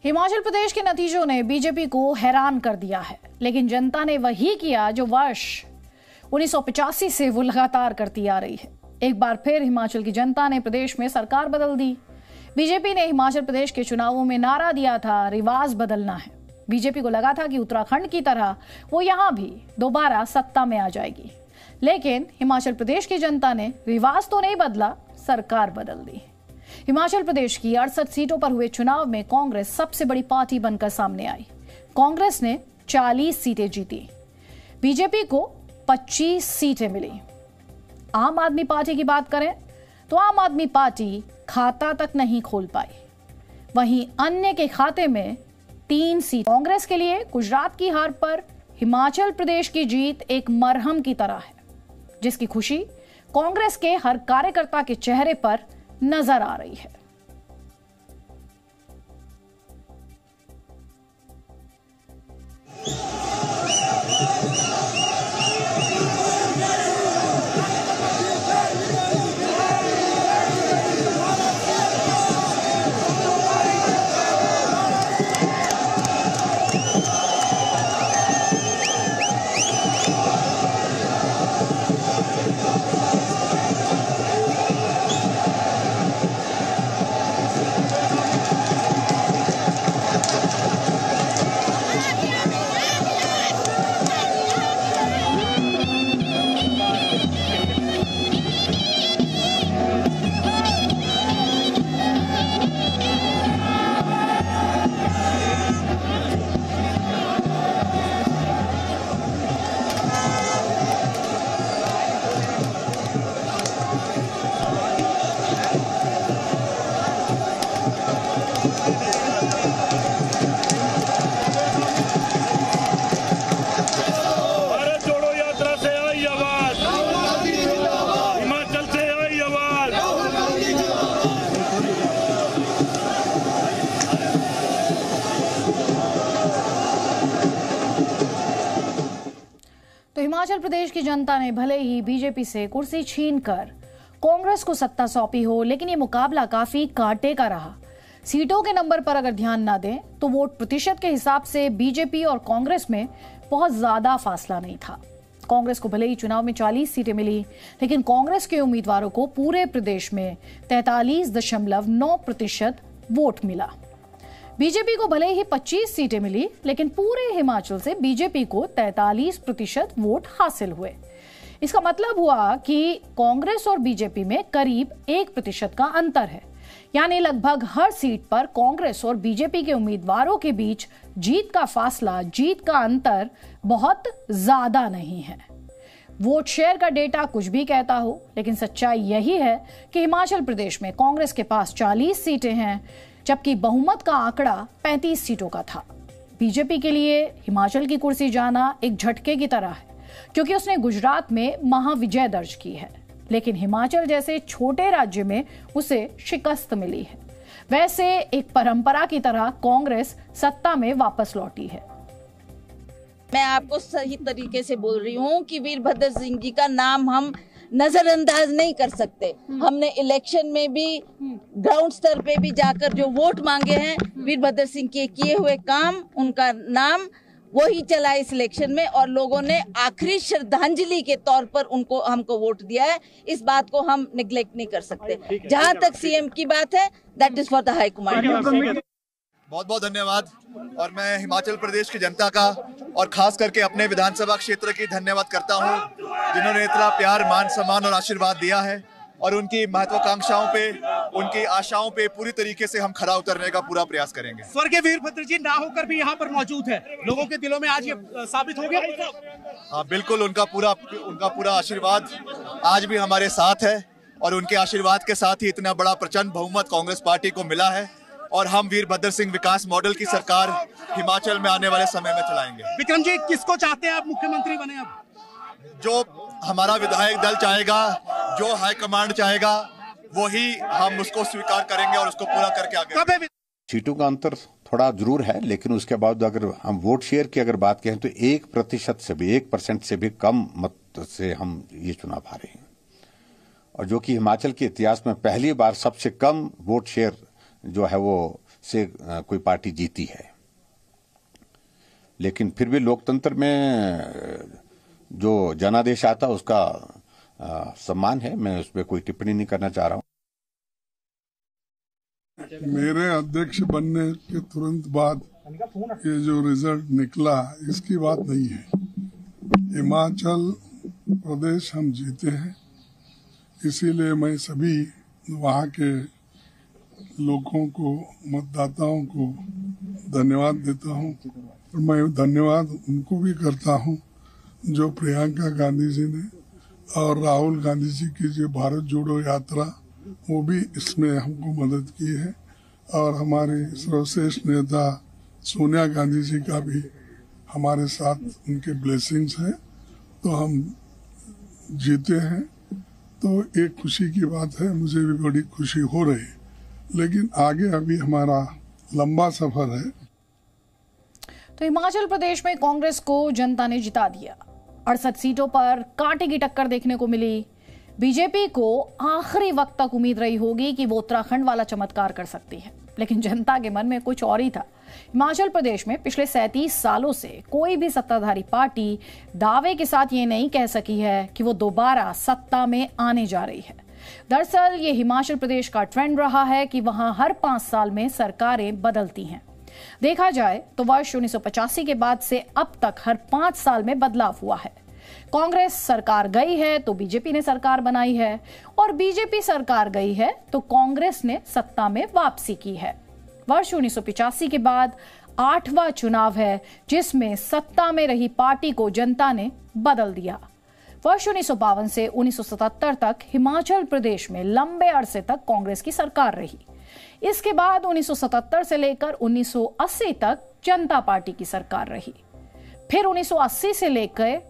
हिमाचल प्रदेश के नतीजों ने बीजेपी को हैरान कर दिया है, लेकिन जनता ने वही किया जो वर्ष 1985 से वो लगातार करती आ रही है। एक बार फिर हिमाचल की जनता ने प्रदेश में सरकार बदल दी। बीजेपी ने हिमाचल प्रदेश के चुनावों में नारा दिया था, रिवाज बदलना है। बीजेपी को लगा था कि उत्तराखंड की तरह वो यहां भी दोबारा सत्ता में आ जाएगी, लेकिन हिमाचल प्रदेश की जनता ने रिवाज तो नहीं बदला, सरकार बदल दी। हिमाचल प्रदेश की 68 सीटों पर हुए चुनाव में कांग्रेस सबसे बड़ी पार्टी बनकर सामने आई। कांग्रेस ने 40 सीटें जीती, बीजेपी को 25 सीटें मिली। आम आदमी पार्टी की बात करें तो आम आदमी पार्टी खाता तक नहीं खोल पाई, वहीं अन्य के खाते में 3 सीट। कांग्रेस के लिए गुजरात की हार पर हिमाचल प्रदेश की जीत एक मरहम की तरह है, जिसकी खुशी कांग्रेस के हर कार्यकर्ता के चेहरे पर नजर आ रही है। तो हिमाचल प्रदेश की जनता ने भले ही बीजेपी से कुर्सी छीनकर कांग्रेस को सत्ता सौंपी हो, लेकिन ये मुकाबला काफी कांटे का रहा। सीटों के नंबर पर अगर ध्यान ना दें तो वोट प्रतिशत के हिसाब से बीजेपी और कांग्रेस में बहुत ज्यादा फासला नहीं था। कांग्रेस को भले ही चुनाव में 40 सीटें मिली, लेकिन कांग्रेस के उम्मीदवारों को पूरे प्रदेश में 43.9% वोट मिला। बीजेपी को भले ही 25 सीटें मिली, लेकिन पूरे हिमाचल से बीजेपी को 43% वोट हासिल हुए। इसका मतलब हुआ कि कांग्रेस और बीजेपी में करीब 1% का अंतर है, यानी लगभग हर सीट पर कांग्रेस और बीजेपी के उम्मीदवारों के बीच जीत का फासला, जीत का अंतर बहुत ज्यादा नहीं है। वोट शेयर का डेटा कुछ भी कहता हो, लेकिन सच्चाई यही है कि हिमाचल प्रदेश में कांग्रेस के पास 40 सीटें हैं, जबकि बहुमत का आंकड़ा 35 सीटों का था। बीजेपी के लिए हिमाचल की कुर्सी जाना एक झटके की तरह है, क्योंकि उसने गुजरात में महाविजय दर्ज की है, लेकिन हिमाचल जैसे छोटे राज्य में उसे शिकस्त मिली है। वैसे एक परंपरा की तरह कांग्रेस सत्ता में वापस लौटी है। मैं आपको सही तरीके से बोल रही हूँ कि वीरभद्र सिंह जी का नाम हम नजरअंदाज नहीं कर सकते। हमने इलेक्शन में भी ग्राउंड स्तर पे भी जाकर जो वोट मांगे हैं, वीरभद्र सिंह के किए हुए काम, उनका नाम वही चला इस इलेक्शन में, और लोगों ने आखिरी श्रद्धांजलि के तौर पर उनको हमको वोट दिया है। इस बात को हम निगलेक्ट नहीं कर सकते। जहां तक सीएम की बात है, that is for the high command. बहुत बहुत धन्यवाद। और मैं हिमाचल प्रदेश की जनता का और खास करके अपने विधानसभा क्षेत्र की धन्यवाद करता हूं, जिन्होंने इतना प्यार, मान सम्मान और आशीर्वाद दिया है, और उनकी महत्वाकांक्षाओं पे, उनकी आशाओं पे पूरी तरीके से हम खरा उतरने का पूरा प्रयास करेंगे। स्वर्गीय वीरभद्र जी ना होकर भी यहाँ पर मौजूद है, लोगों के दिलों में आज ये साबित हो गया। हाँ बिल्कुल, उनका पूरा आशीर्वाद आज भी हमारे साथ है, और उनके आशीर्वाद के साथ ही इतना बड़ा प्रचंड बहुमत कांग्रेस पार्टी को मिला है, और हम वीरभद्र सिंह विकास मॉडल की सरकार हिमाचल में आने वाले समय में चलाएंगे। विक्रम जी, किसको चाहते हैं आप मुख्यमंत्री बने? अब जो हमारा विधायक दल चाहेगा, जो हाईकमांड चाहेगा, वही हम उसको स्वीकार करेंगे और उसको पूरा करके आगे। सीटों का अंतर थोड़ा जरूर है, लेकिन उसके बाद अगर हम वोट शेयर की अगर बात कहें तो 1% से भी 1% से भी कम मत से हम ये चुनाव हारे हैं, और जो कि हिमाचल के इतिहास में पहली बार सबसे कम वोट शेयर जो है वो से कोई पार्टी जीती है। लेकिन फिर भी लोकतंत्र में जो जनादेश आता उसका सम्मान है, मैं उस पर कोई टिप्पणी नहीं करना चाह रहा हूं। मेरे अध्यक्ष बनने के तुरंत बाद ये जो रिजल्ट निकला इसकी बात नहीं है। हिमाचल प्रदेश हम जीते हैं, इसीलिए मैं सभी वहाँ के लोगों को, मतदाताओं को धन्यवाद देता हूँ। और मैं धन्यवाद उनको भी करता हूँ जो प्रियंका गांधी जी ने और राहुल गांधी जी की जो भारत जोड़ो यात्रा, वो भी इसमें हमको मदद की है। और हमारे सर्वश्रेष्ठ नेता सोनिया गांधी जी का भी हमारे साथ उनके ब्लेसिंग्स हैं, तो हम जीते हैं। तो एक खुशी की बात है, मुझे भी बड़ी खुशी हो रही है। लेकिन आगे अभी हमारा लंबा सफर है। तो हिमाचल प्रदेश में कांग्रेस को जनता ने जिता दिया। 68 सीटों पर कांटे की टक्कर देखने को मिली। बीजेपी को आखिरी वक्त तक उम्मीद रही होगी कि वो उत्तराखंड वाला चमत्कार कर सकती है, लेकिन जनता के मन में कुछ और ही था। हिमाचल प्रदेश में पिछले 37 सालों से कोई भी सत्ताधारी पार्टी दावे के साथ ये नहीं कह सकी है कि वो दोबारा सत्ता में आने जा रही है। दरअसल ये हिमाचल प्रदेश का ट्रेंड रहा है कि वहां हर 5 साल में सरकारें बदलती हैं। देखा जाए तो वर्ष 1985 के बाद से अब तक हर 5 साल में बदलाव हुआ है। कांग्रेस सरकार गई है तो बीजेपी ने सरकार बनाई है, और बीजेपी सरकार गई है तो कांग्रेस ने सत्ता में वापसी की है। वर्ष 1985 के बाद 8वां चुनाव है जिसमें सत्ता में रही पार्टी को जनता ने बदल दिया। वर्ष 1952 से 1977 तक हिमाचल प्रदेश में लंबे अरसे तक कांग्रेस की सरकार रही। इसके बाद 1977 से लेकर 1980 तक जनता पार्टी की सरकार रही। फिर 1980 से लेकर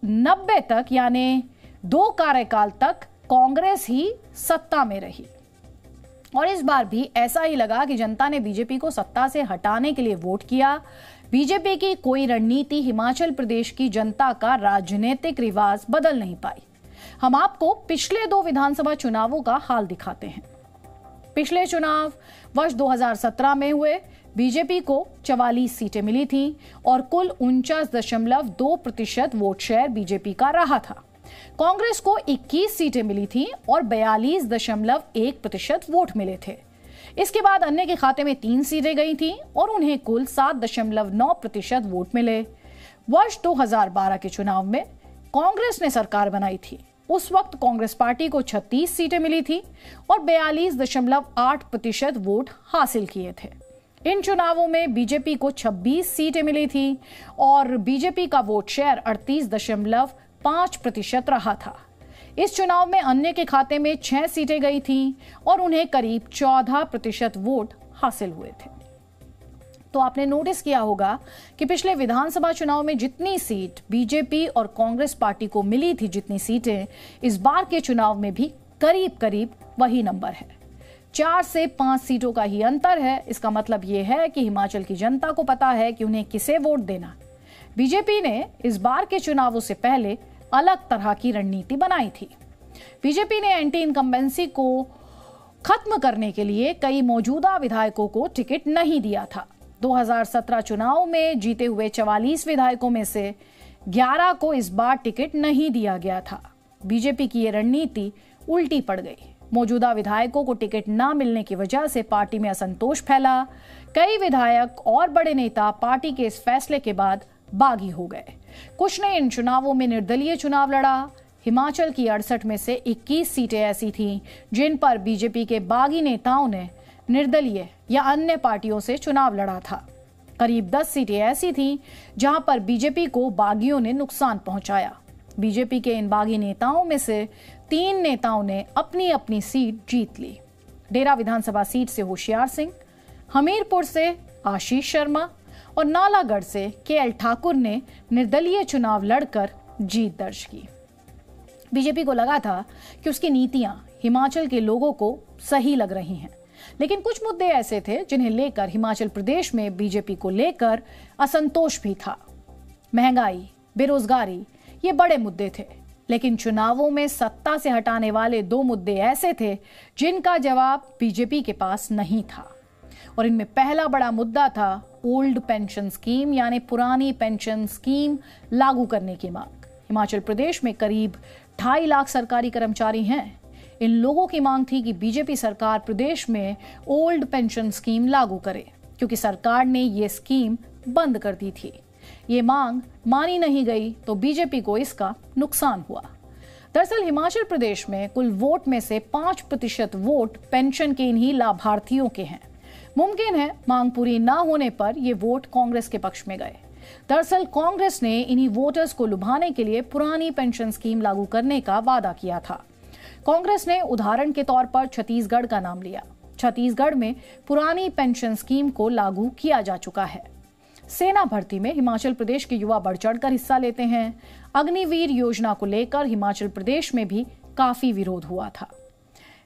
90 तक, यानी 2 कार्यकाल तक कांग्रेस ही सत्ता में रही। और इस बार भी ऐसा ही लगा कि जनता ने बीजेपी को सत्ता से हटाने के लिए वोट किया। बीजेपी की कोई रणनीति हिमाचल प्रदेश की जनता का राजनीतिक रिवाज बदल नहीं पाई। हम आपको पिछले 2 विधानसभा चुनावों का हाल दिखाते हैं। पिछले चुनाव वर्ष 2017 में हुए। बीजेपी को 44 सीटें मिली थीं और कुल 49.2% वोट शेयर बीजेपी का रहा था। कांग्रेस को 21 सीटें मिली थीं और 42.1% वोट मिले थे। इसके बाद अन्य के खाते में 3 सीटें गई थीं और उन्हें कुल 7.9% वोट मिले। वर्ष 2012 के चुनाव में कांग्रेस ने सरकार बनाई थी। उस वक्त कांग्रेस पार्टी को 36 सीटें मिली थी और 42.8% वोट हासिल किए थे। इन चुनावों में बीजेपी को 26 सीटें मिली थी और बीजेपी का वोट शेयर 38.5% रहा था। इस चुनाव में अन्य के खाते में 6 सीटें गई थीं और उन्हें करीब 14% वोट हासिल हुए थे। तो आपने नोटिस किया होगा कि पिछले विधानसभा चुनाव में जितनी सीट बीजेपी और कांग्रेस पार्टी को मिली थी, जितनी सीटें, इस बार के चुनाव में भी करीब करीब वही नंबर है। 4 से 5 सीटों का ही अंतर है। इसका मतलब यह है कि हिमाचल की जनता को पता है कि उन्हें किसे वोट देना। बीजेपी ने इस बार के चुनावों से पहले अलग तरह की रणनीति बनाई थी। बीजेपी ने एंटी इनकम्बेंसी को खत्म करने के लिए कई मौजूदा विधायकों को टिकट नहीं दिया था। 2017 चुनाव में जीते हुए 44 विधायकों में से 11 को इस बार टिकट नहीं दिया गया था। बीजेपी की यह रणनीति उल्टी पड़ गई। मौजूदा विधायकों को टिकट न मिलने की वजह से पार्टी में असंतोष फैला। कई विधायक और बड़े नेता पार्टी के इस फैसले के बाद बागी हो गए। कुछ ने इन चुनावों में निर्दलीय चुनाव लड़ा। हिमाचल की 68 में से 21 सीटें ऐसी थीं जिन पर बीजेपी के बागी नेताओं ने निर्दलीय या अन्य पार्टियों से चुनाव लड़ा था। करीब 10 सीटें ऐसी थीं जहां पर बीजेपी को बागियों ने नुकसान पहुंचाया। बीजेपी के इन बागी नेताओं में से 3 नेताओं ने अपनी अपनी सीट जीत ली। डेरा विधानसभा सीट से होशियार सिंह, हमीरपुर से आशीष शर्मा और नालागढ़ से केएल ठाकुर ने निर्दलीय चुनाव लड़कर जीत दर्ज की। बीजेपी को लगा था कि उसकी नीतियां हिमाचल के लोगों को सही लग रही हैं, लेकिन कुछ मुद्दे ऐसे थे जिन्हें लेकर हिमाचल प्रदेश में बीजेपी को लेकर असंतोष भी था। महंगाई, बेरोजगारी, ये बड़े मुद्दे थे, लेकिन चुनावों में सत्ता से हटाने वाले 2 मुद्दे ऐसे थे जिनका जवाब बीजेपी के पास नहीं था। और इनमें पहला बड़ा मुद्दा था ओल्ड पेंशन स्कीम यानी पुरानी पेंशन स्कीम लागू करने की मांग। हिमाचल प्रदेश में करीब 2.5 लाख सरकारी कर्मचारी हैं। इन लोगों की मांग थी कि बीजेपी सरकार प्रदेश में ओल्ड पेंशन स्कीम लागू करे, क्योंकि सरकार ने ये स्कीम बंद कर दी थी। ये मांग मानी नहीं गई तो बीजेपी को इसका नुकसान हुआ। दरअसल हिमाचल प्रदेश में कुल वोट में से 5% वोट पेंशन के इन्हीं लाभार्थियों के हैं। मुमकिन है मांग पूरी ना होने पर ये वोट कांग्रेस के पक्ष में गए। दरअसल कांग्रेस ने इन्हीं वोटर्स को लुभाने के लिए पुरानी पेंशन स्कीम लागू करने का वादा किया था। कांग्रेस ने उदाहरण के तौर पर छत्तीसगढ़ का नाम लिया। छत्तीसगढ़ में पुरानी पेंशन स्कीम को लागू किया जा चुका है। सेना भर्ती में हिमाचल प्रदेश के युवा बढ़ चढ़कर हिस्सा लेते हैं। अग्निवीर योजना को लेकर हिमाचल प्रदेश में भी काफी विरोध हुआ था।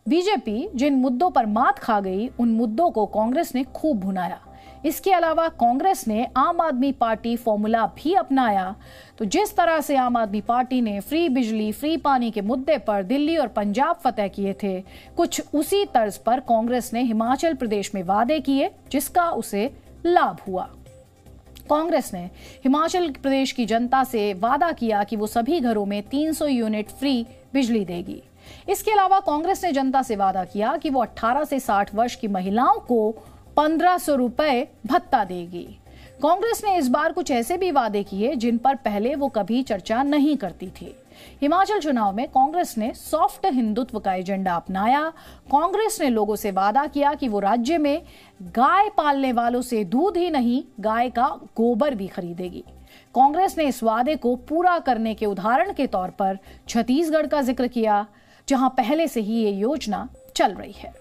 बीजेपी जिन मुद्दों पर मात खा गई, उन मुद्दों को कांग्रेस ने खूब भुनाया। इसके अलावा कांग्रेस ने आम आदमी पार्टी फॉर्मूला भी अपनाया। तो जिस तरह से आम आदमी पार्टी ने फ्री बिजली, फ्री पानी के मुद्दे पर दिल्ली और पंजाब फतेह किए थे, कुछ उसी तर्ज पर कांग्रेस ने हिमाचल प्रदेश में वादे किए, जिसका उसे लाभ हुआ। कांग्रेस ने हिमाचल प्रदेश की जनता से वादा किया कि वो सभी घरों में 300 यूनिट फ्री बिजली देगी। इसके अलावा कांग्रेस ने जनता से वादा किया कि वो 18 से 60 वर्ष की महिलाओं को 1500 रुपए भत्ता देगी। कांग्रेस ने इस बार कुछ ऐसे भी वादे किए जिन पर पहले वो कभी चर्चा नहीं करती थी। हिमाचल चुनाव में कांग्रेस ने सॉफ्ट हिंदुत्व का एजेंडा अपनाया। कांग्रेस ने लोगों से वादा किया कि वो राज्य में गाय पालने वालों से दूध ही नहीं, गाय का गोबर भी खरीदेगी। कांग्रेस ने इस वादे को पूरा करने के उदाहरण के तौर पर छत्तीसगढ़ का जिक्र किया, जहां पहले से ही ये योजना चल रही है।